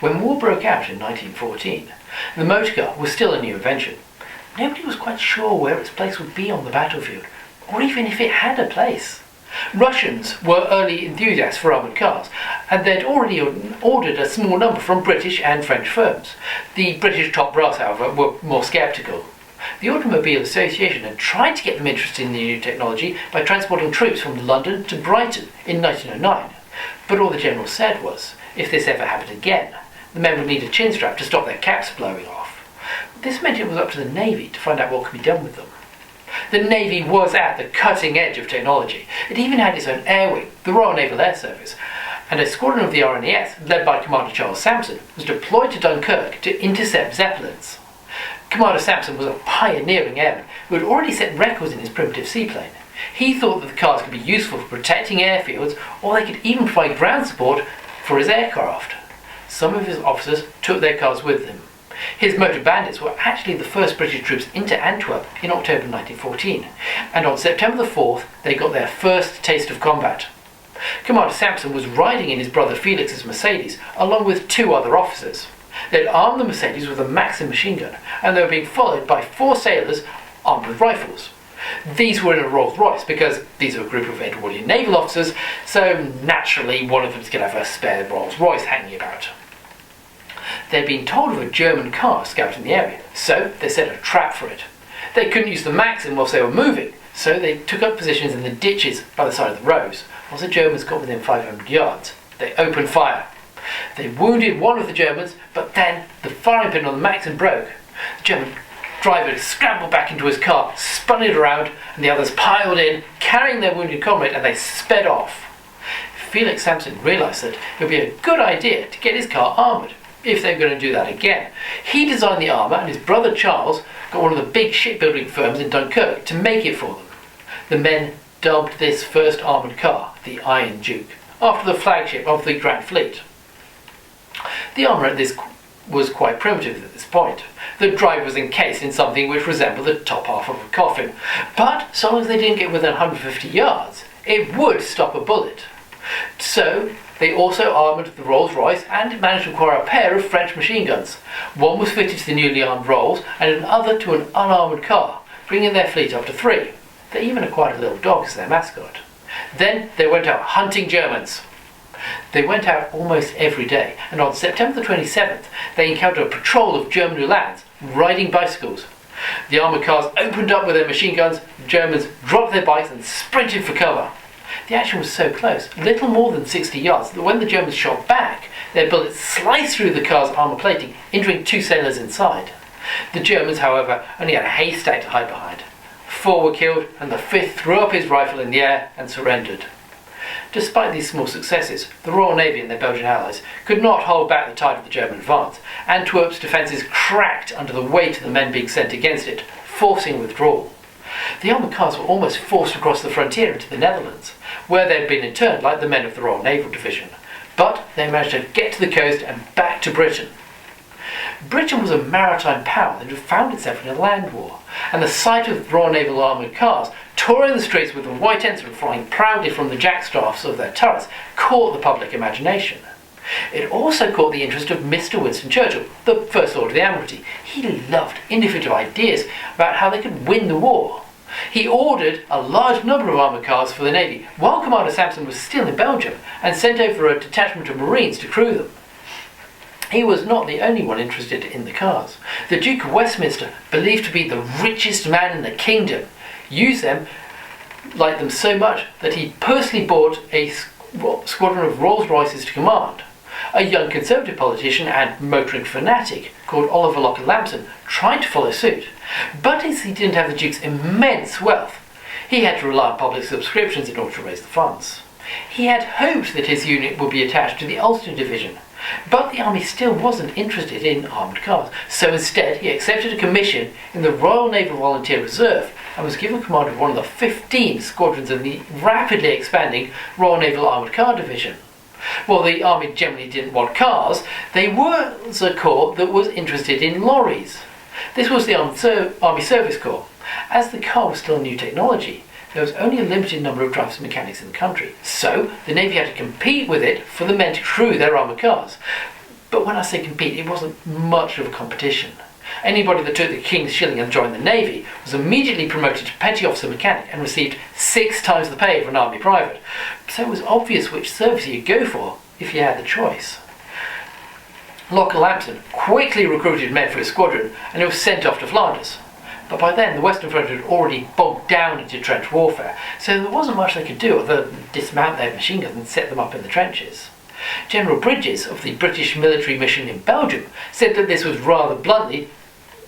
when war broke out in 1914. The motor car was still a new invention. Nobody was quite sure where its place would be on the battlefield, or even if it had a place. Russians were early enthusiasts for armoured cars, and they'd already ordered a small number from British and French firms. The British top brass, however, were more sceptical. The Automobile Association had tried to get them interested in the new technology by transporting troops from London to Brighton in 1909. But all the general said was, if this ever happened again, the men would need a chin strap to stop their caps blowing off. This meant it was up to the Navy to find out what could be done with them. The Navy was at the cutting edge of technology. It even had its own air wing, the Royal Naval Air Service, and a squadron of the RNAS, led by Commander Charles Sampson, was deployed to Dunkirk to intercept Zeppelins. Commander Sampson was a pioneering airman who had already set records in his primitive seaplane. He thought that the cars could be useful for protecting airfields, or they could even provide ground support for his aircraft. Some of his officers took their cars with them. His motor bandits were actually the first British troops into Antwerp in October 1914, and on September the 4th they got their first taste of combat. Commander Sampson was riding in his brother Felix's Mercedes, along with 2 other officers. They'd armed the Mercedes with a Maxim machine gun, and they were being followed by 4 sailors armed with rifles. These were in a Rolls Royce because these are a group of Edwardian naval officers, so naturally one of them's going to have a spare Rolls Royce hanging about. They'd been told of a German car scouting the area, so they set a trap for it. They couldn't use the Maxim whilst they were moving, so they took up positions in the ditches by the side of the roads. Once the Germans got within 500 yards, they opened fire. They wounded one of the Germans, but then the firing pin on the Maxim broke. The German driver scrambled back into his car, spun it around, and the others piled in, carrying their wounded comrade, and they sped off. Felix Sampson realised that it would be a good idea to get his car armoured, if they were going to do that again. He designed the armour, and his brother Charles got one of the big shipbuilding firms in Dunkirk to make it for them. The men dubbed this first armoured car the Iron Duke, after the flagship of the Grand Fleet. The armour at this was quite primitive at this point. The driver was encased in something which resembled the top half of a coffin, but so long as they didn't get within 150 yards, it would stop a bullet. So they also armoured the Rolls-Royce and managed to acquire a pair of French machine guns. One was fitted to the newly armed Rolls and another to an unarmoured car, bringing their fleet up to 3. They even acquired a little dog as their mascot. Then they went out hunting Germans. They went out almost every day, and on September the 27th they encountered a patrol of German Uhlans riding bicycles. The armoured cars opened up with their machine guns, the Germans dropped their bikes and sprinted for cover. The action was so close, little more than 60 yards, that when the Germans shot back, their bullets sliced through the car's armour plating, injuring 2 sailors inside. The Germans, however, only had a haystack to hide behind. 4 were killed, and the 5th threw up his rifle in the air and surrendered. Despite these small successes, the Royal Navy and their Belgian allies could not hold back the tide of the German advance. Antwerp's defences cracked under the weight of the men being sent against it, forcing withdrawal. The armoured cars were almost forced across the frontier into the Netherlands, where they had been interned like the men of the Royal Naval Division. But they managed to get to the coast and back to Britain. Britain was a maritime power that had found itself in a land war, and the sight of Royal Naval armoured cars touring the streets with the white ensign flying proudly from the jackstaffs of their turrets caught the public imagination. It also caught the interest of Mr. Winston Churchill, the First Lord of the Admiralty. He loved innovative ideas about how they could win the war. He ordered a large number of armoured cars for the Navy, while Commander Sampson was still in Belgium, and sent over a detachment of Marines to crew them. He was not the only one interested in the cars. The Duke of Westminster, believed to be the richest man in the kingdom, liked them so much that he personally bought a squadron of Rolls-Royces to command. A young Conservative politician and motoring fanatic called Oliver Locker-Lampson tried to follow suit, but as he didn't have the Duke's immense wealth, he had to rely on public subscriptions in order to raise the funds. He had hoped that his unit would be attached to the Ulster Division, but the army still wasn't interested in armoured cars, so instead he accepted a commission in the Royal Naval Volunteer Reserve and was given command of one of the 15 squadrons of the rapidly expanding Royal Naval Armoured Car Division. While the army generally didn't want cars, there was a corps that was interested in lorries. This was the Army Service Corps. As the car was still new technology, there was only a limited number of drivers and mechanics in the country, so the Navy had to compete with it for the men to crew their armoured cars. But when I say compete, it wasn't much of a competition. Anybody that took the King's Shilling and joined the Navy was immediately promoted to petty officer mechanic and received 6 times the pay of an army private. So it was obvious which service you'd go for if you had the choice. Locker Lampson quickly recruited men for his squadron and he was sent off to Flanders. But by then the Western Front had already bogged down into trench warfare, so there wasn't much they could do other than dismount their machine guns and set them up in the trenches. General Bridges of the British military mission in Belgium said that this was rather bluntly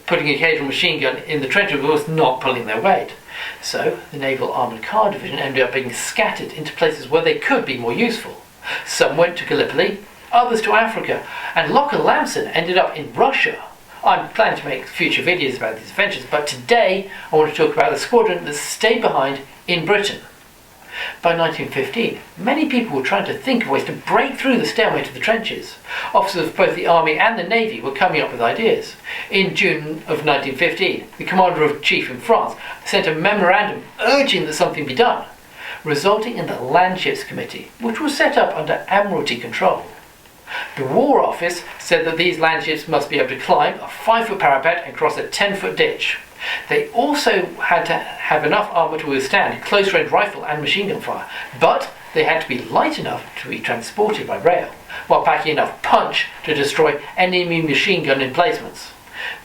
putting an occasional machine gun in the trenches was not pulling their weight. So the Naval Armoured Car Division ended up being scattered into places where they could be more useful. Some went to Gallipoli, others to Africa, and Locker Lampson ended up in Russia. I'm planning to make future videos about these adventures, but today I want to talk about the squadron that stayed behind in Britain. By 1915, many people were trying to think of ways to break through the stalemate of the trenches. Officers of both the Army and the Navy were coming up with ideas. In June of 1915, the Commander-in-Chief in France sent a memorandum urging that something be done, resulting in the Landships Committee, which was set up under Admiralty control. The War Office said that these landships must be able to climb a 5-foot parapet and cross a 10-foot ditch. They also had to have enough armour to withstand close-range rifle and machine gun fire, but they had to be light enough to be transported by rail, while packing enough punch to destroy enemy machine gun emplacements.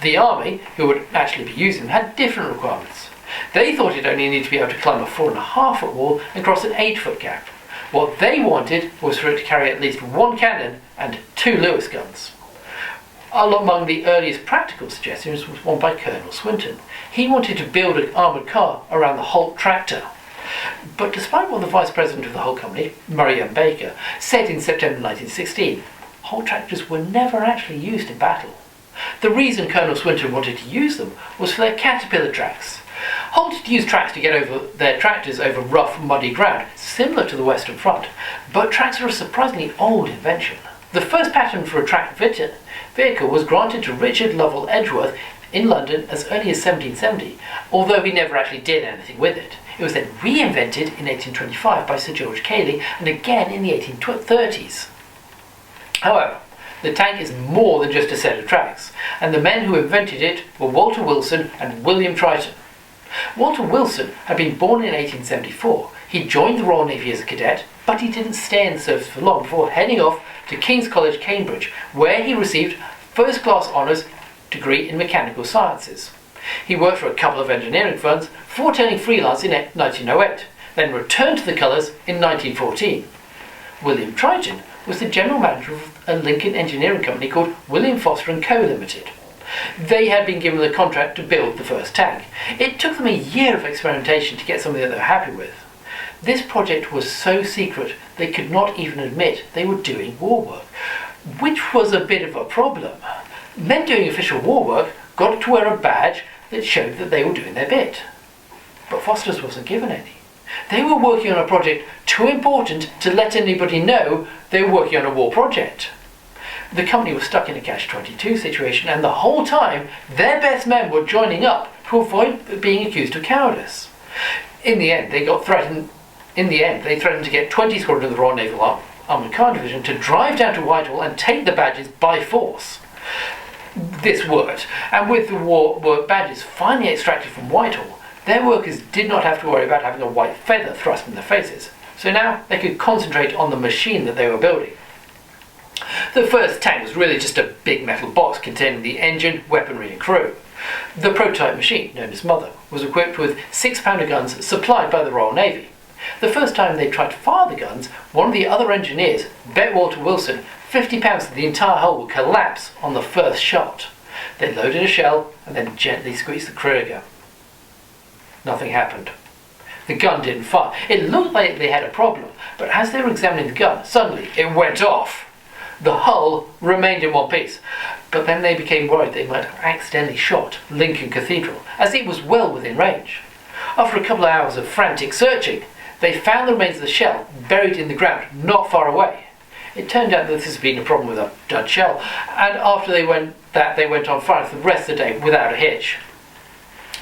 The Army, who would actually be using them, had different requirements. They thought it only needed to be able to climb a 4.5-foot wall and cross an 8-foot gap. What they wanted was for it to carry at least 1 cannon and 2 Lewis guns. Among the earliest practical suggestions was one by Colonel Swinton. He wanted to build an armoured car around the Holt tractor. But despite what the Vice President of the Holt Company, Murray M. Baker, said in September 1916, Holt tractors were never actually used in battle. The reason Colonel Swinton wanted to use them was for their caterpillar tracks. Holt had used tracks to get over their tractors over rough, muddy ground, similar to the Western Front, but tracks are a surprisingly old invention. The first patent for a tracked vehicle was granted to Richard Lovell Edgeworth in London as early as 1770, although he never actually did anything with it. It was then reinvented in 1825 by Sir George Cayley and again in the 1830s. However, the tank is more than just a set of tracks, and the men who invented it were Walter Wilson and William Triton. Walter Wilson had been born in 1874. He joined the Royal Navy as a cadet, but he didn't stay in the service for long before heading off to King's College, Cambridge, where he received first-class honours degree in mechanical sciences. He worked for a couple of engineering firms before turning freelance in 1908, then returned to the colours in 1914. William Triton was the general manager of a Lincoln engineering company called William Foster & Co. Limited. They had been given the contract to build the first tank. It took them a year of experimentation to get something that they were happy with. This project was so secret they could not even admit they were doing war work, which was a bit of a problem. Men doing official war work got to wear a badge that showed that they were doing their bit. But Foster's wasn't given any. They were working on a project too important to let anybody know they were working on a war project. The company was stuck in a catch-22 situation, and the whole time their best men were joining up to avoid being accused of cowardice. In the end, they threatened to get 20 squadrons of the Royal Naval Armoured Car Division to drive down to Whitehall and take the badges by force. This worked, and with the war work badges finally extracted from Whitehall, their workers did not have to worry about having a white feather thrust in their faces. So now they could concentrate on the machine that they were building. The first tank was really just a big metal box containing the engine, weaponry and crew. The prototype machine, known as Mother, was equipped with 6-pounder guns supplied by the Royal Navy. The first time they tried to fire the guns, one of the other engineers bet Walter Wilson £50 that the entire hull would collapse on the first shot. They loaded a shell and then gently squeezed the trigger. Nothing happened. The gun didn't fire. It looked like they had a problem, but as they were examining the gun, suddenly it went off. The hull remained in one piece, but then they became worried they might have accidentally shot Lincoln Cathedral, as it was well within range. After a couple of hours of frantic searching, they found the remains of the shell buried in the ground not far away. It turned out that this had been a problem with a dud shell, and after they went on fire for the rest of the day without a hitch.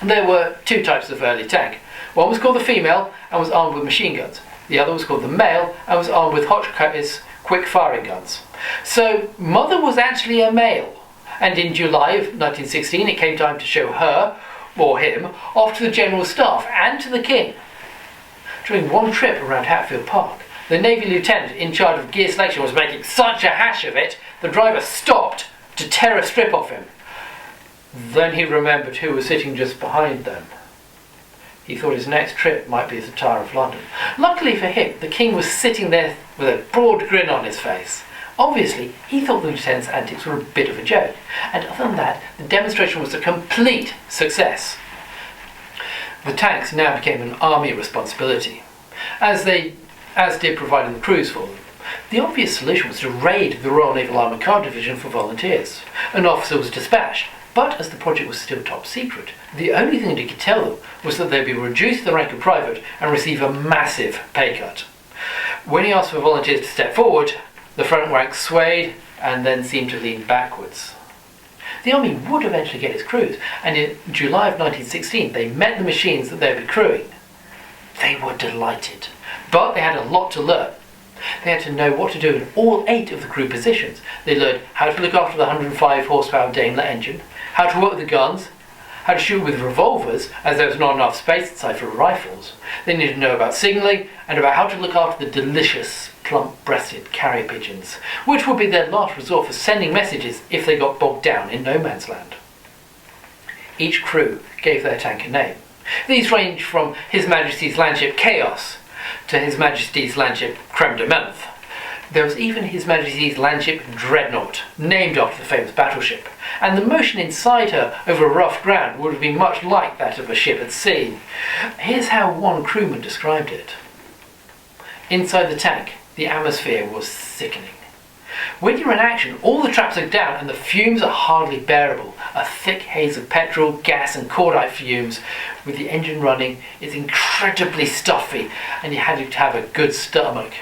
There were 2 types of early tank. One was called the female and was armed with machine guns. The other was called the male and was armed with Hotchkiss quick firing guns. So Mother was actually a male, and in July of 1916 it came time to show her, or him, off to the General Staff and to the King. During one trip around Hatfield Park, the Navy lieutenant in charge of gear selection was making such a hash of it, the driver stopped to tear a strip off him. Then he remembered who was sitting just behind them. He thought his next trip might be the Tower of London. Luckily for him, the King was sitting there with a broad grin on his face. Obviously, he thought the lieutenant's antics were a bit of a joke, and other than that, the demonstration was a complete success. The tanks now became an army responsibility, as did providing the crews for them. The obvious solution was to raid the Royal Naval Armoured Car Division for volunteers. An officer was dispatched, but as the project was still top secret, the only thing they could tell them was that they'd be reduced to the rank of private and receive a massive pay cut. When he asked for volunteers to step forward, the front rank swayed and then seemed to lean backwards. The army would eventually get its crews, and in July of 1916 they met the machines that they would be crewing. They were delighted, but they had a lot to learn. They had to know what to do in all 8 of the crew positions. They learned how to look after the 105 horsepower Daimler engine, how to work with the guns, how to shoot with revolvers, as there was not enough space inside for rifles. They needed to know about signalling and about how to look after the delicious plump-breasted carrier pigeons, which would be their last resort for sending messages if they got bogged down in no man's land. Each crew gave their tank a name. These ranged from His Majesty's Landship Chaos to His Majesty's Landship Creme de Menthe. There was even His Majesty's Landship Dreadnought, named after the famous battleship, and the motion inside her over rough ground would have been much like that of a ship at sea. Here's how one crewman described it. Inside the tank, the atmosphere was sickening. When you're in action, all the traps are down and the fumes are hardly bearable. A thick haze of petrol, gas and cordite fumes. With the engine running, it's incredibly stuffy and you had to have a good stomach.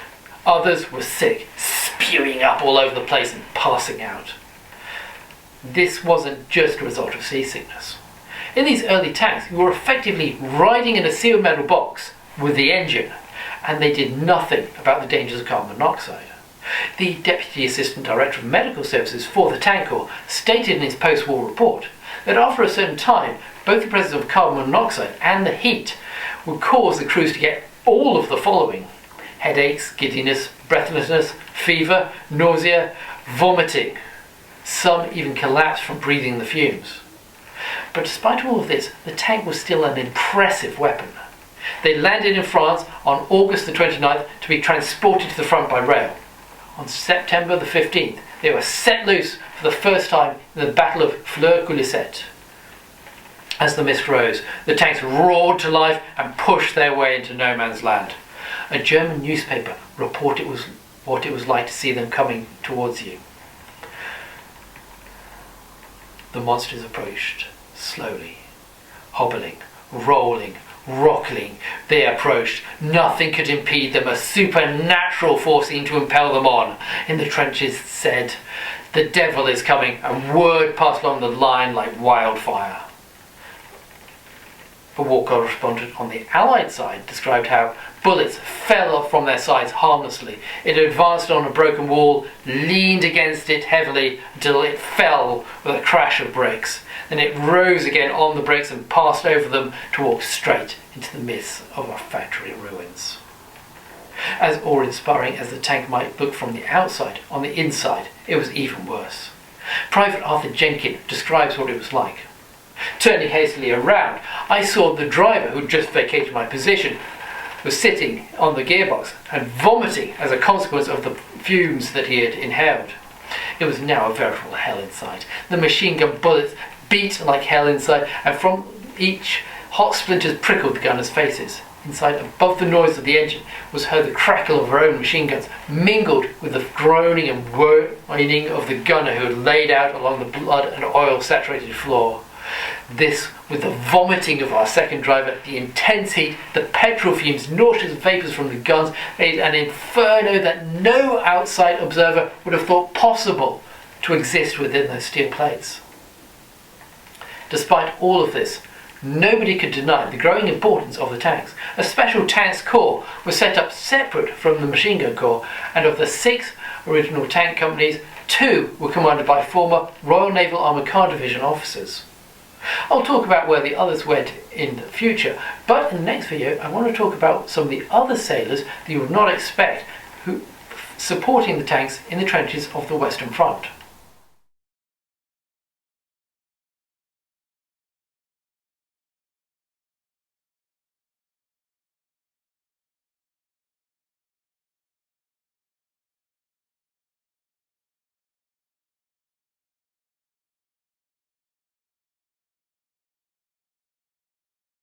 Others were sick, spewing up all over the place and passing out. This wasn't just a result of seasickness. In these early tanks, you were effectively riding in a sealed metal box with the engine, and they did nothing about the dangers of carbon monoxide. The Deputy Assistant Director of Medical Services for the Tank Corps stated in his post-war report that after a certain time, both the presence of carbon monoxide and the heat would cause the crews to get all of the following: headaches, giddiness, breathlessness, fever, nausea, vomiting. Some even collapsed from breathing the fumes. But despite all of this, the tank was still an impressive weapon. They landed in France on August the 29th to be transported to the front by rail. On September the 15th, they were set loose for the first time in the Battle of Fleur-Coulisset. As the mist rose, the tanks roared to life and pushed their way into no man's land. A German newspaper reported what it was like to see them coming towards you. The monsters approached, slowly, hobbling, rolling, rockling. They approached. Nothing could impede them. A supernatural force seemed to impel them on. In the trenches said, "The devil is coming," and word passed along the line like wildfire. A war correspondent on the Allied side described how bullets fell off from their sides harmlessly. It advanced on a broken wall, leaned against it heavily until it fell with a crash of bricks. Then it rose again on the bricks and passed over them to walk straight into the midst of our factory ruins. As awe-inspiring as the tank might look from the outside, on the inside it was even worse. Private Arthur Jenkin describes what it was like. Turning hastily around, I saw the driver, who'd just vacated my position, was sitting on the gearbox and vomiting as a consequence of the fumes that he had inhaled. It was now a veritable hell inside. The machine gun bullets beat like hell inside, and from each, hot splinters prickled the gunners' faces. Inside, above the noise of the engine, was heard the crackle of our own machine guns, mingled with the groaning and whining of the gunner who had laid out along the blood and oil-saturated floor. This, with the vomiting of our second driver, the intense heat, the petrol fumes, nauseous vapours from the guns, made an inferno that no outside observer would have thought possible to exist within those steel plates. Despite all of this, nobody could deny the growing importance of the tanks. A special tanks corps was set up separate from the machine gun corps, and of the 6 original tank companies, 2 were commanded by former Royal Naval Armoured Car Division officers. I'll talk about where the others went in the future, but in the next video I want to talk about some of the other sailors that you would not expect who supporting the tanks in the trenches of the Western Front.